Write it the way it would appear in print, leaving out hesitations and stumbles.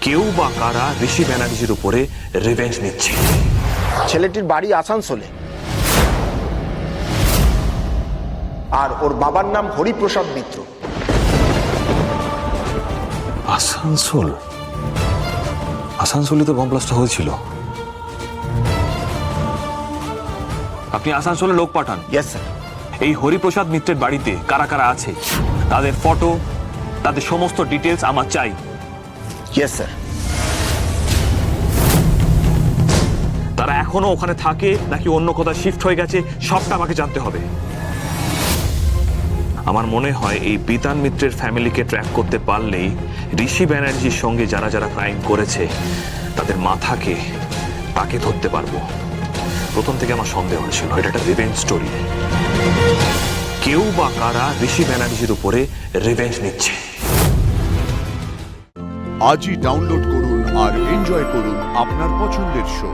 কেউ বা কারা ঋষি ব্যানার্জির উপরে রিভেঞ্জ নিচ্ছে। ছেলেটির বাড়ি আসানসোলে, আর ওর বাবার নাম হরিপ্রসাদ মিত্র। আসানসোল? আসানসোলে তো বম ব্লাস্ট হয়েছিল। আপনি আসানসোলে লোক পাঠান। Yes sir. এই হরিপ্রসাদ মিত্রের বাড়িতে কারা কারা আছে তাদের ফটো, তাদের সমস্ত ডিটেলস আমার চাই। Yes sir. তারা এখনো ওখানে থাকে নাকি অন্য কোথাও শিফট হয়ে গেছে সবটা আমাকে জানতে হবে। আমার মনে হয় এই বিতান মিত্রের ফ্যামিলিকে ট্র্যাক করতে পারলেই ঋষি ব্যানার্জির সঙ্গে যারা যারা ক্রাইম করেছে তাদের মাথাকে তাকে ধরতে পারবো। প্রথম থেকে আমার সন্দেহ হয়েছিল এটা একটা রিভেঞ্জ স্টোরি। কেউ বা কারা ঋষি ব্যানার্জির উপরে রিভেঞ্জ নিচ্ছে। আজই ডাউনলোড করুন আর এনজয় করুন আপনার পছন্দের শো।